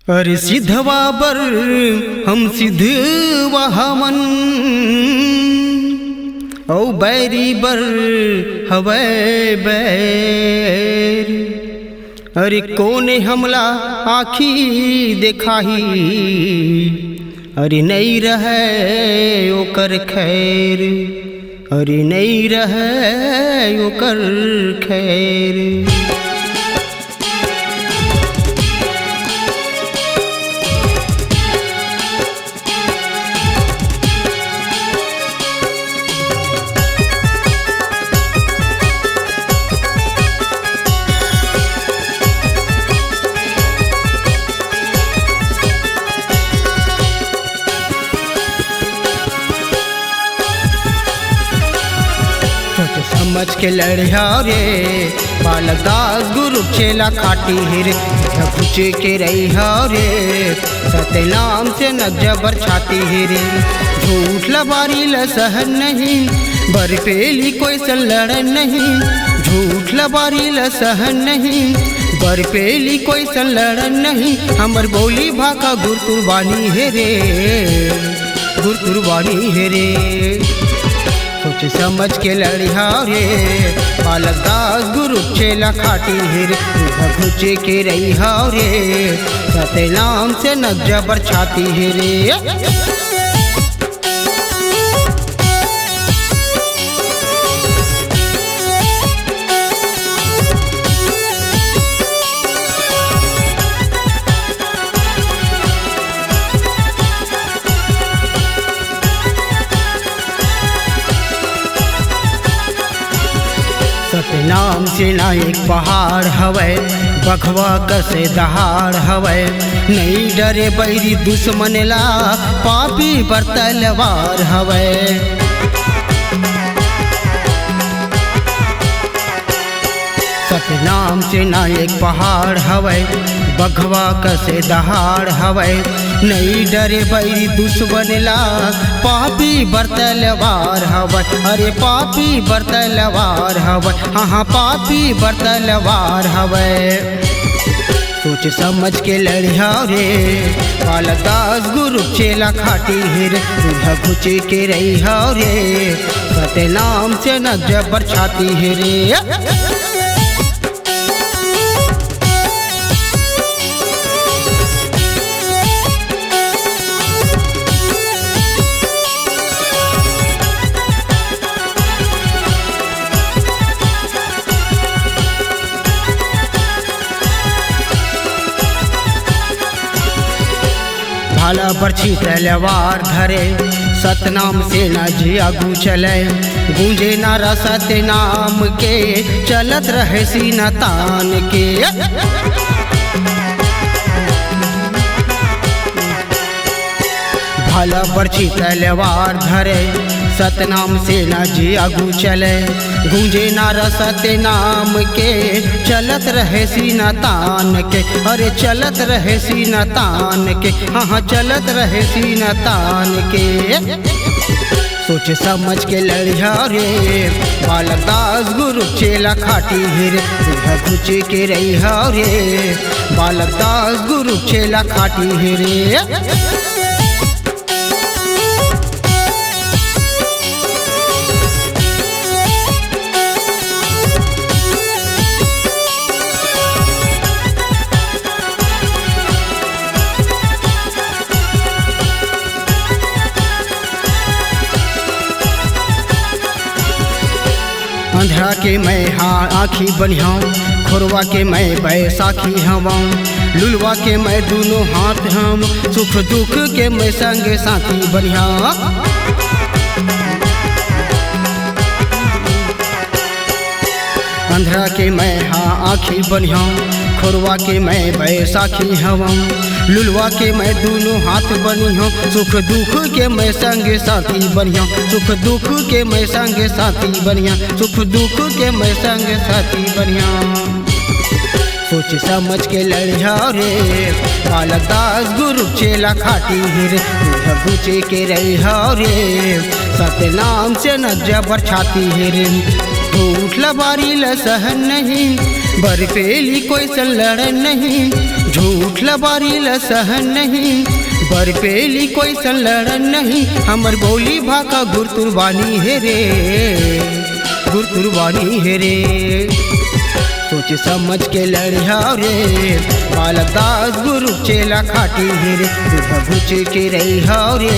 अरे सिद्धवा बर हम सिद्धवा हमन औ बैरी बर हवै बैर। अरे कोने हमला आखी देखाही, अरे नहीं रहे ओकर खैर, अरे नहीं रहे ओकर खैर। समझ के लड़िया रे बालक दास गुरु चेला खाटी हिरे घुचे के रही रे सतनाम से न जबर छाती हिरे। झूठ लबारी ल सहन नहीं बर पेली कोई सन लड़ नहीं, झूठ लबारी ल सहन नहीं बर पेली कोई सन लड़ नहीं। हमर बोली भाका गुरतुरबानी है रे, गुरतुरबानी है रे। सोच समझ के लड़िया रे बालक दास गुरु चेला खाटी हिर घुचे के रही रे सतनाम से न जबर छाती हिरे। सतनाम से ना एक पहाड़ हवै बखवा कसे दहाड़ हवै। नहीं डरे बैरी दुश्मन ला पापी बर तलवार हवै। सतनाम से ना एक पहाड़ हवै बखवा कसे दहाड़ हवै। नहीं डरे बैरी दुश्मन ला पापी बर तलवार हवै। अरे पापी बर तलवार हवै, हाँ पापी बर तलवार हवै। सोच समझ के लड़िया रे बालक दास गुरु चेला खाटी हिर घुचे के रही रे सतनाम से न जबर छाती हिरे। भाला बरछी तलवार धरे सतनाम से न जियागू चले। गूंजे नारा सतनाम के चलत रहे सीना तान के। भाला बरछी तलवार धरे सतनाम से न जियागू चले। गूंजे नारा सतनाम के चलत रहे सीना तान के। अरे चलत रहे सीना तान के, हाँ चलत रहे सीना तान के। सोच समझ के लड़िया रे बालक दास गुरु चेला खाटी हिर घुचे के रही रे बालक दास गुरु चेला खाटी हिरे। अंधरा के मैं हाँ आँखी बनिहाऊँ, खुरवा के मैं बैसाखी हवा। लुलवा के मैं दोनों हाथ हम, सुख दुख के मैं संग साथी बनिहा। अंधरा के मैं हाँ आँखी बनिहाऊँ, खुरवा के मैं बैसाखी हवा। लुलवा के मैं दोनों हाथ बनी हूँ, सुख दुख के मैं संग साथी बनिया। सुख दुख के मैं संग साथी बनिया, सुख दुख के मैं संग साथी बनिया। सोच समझ के लड़िया रे बालक दास गुरु चेला खाटी हिर घुचे के रही रे सतनाम से न जबर छाती हिर। झूठ लबारी ल सहन नहीं, बरपेली कोई संलड़न नहीं। झूठ लबारी ल सहन नहीं, बरपेली कोई संलड़न नहीं। हमर बोली भाका गुरतुरबानी है रे, गुरतुरबानी है रे। सोच समझ के लड़िया रे, बालक दास गुरु चेला खाटी है रे। तुझ भुच के रही रे,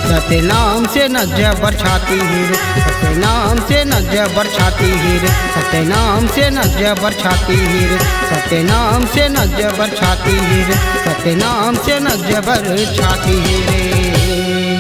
सत्य नाम से न जबर छाती है रे। सत्य नाम से न जबर छाती है रे। सत्य नाम से न जबर छाती है रे। सत्य नाम से न जबर छाती है रे। सत्य नाम से न जबर छाती है रे।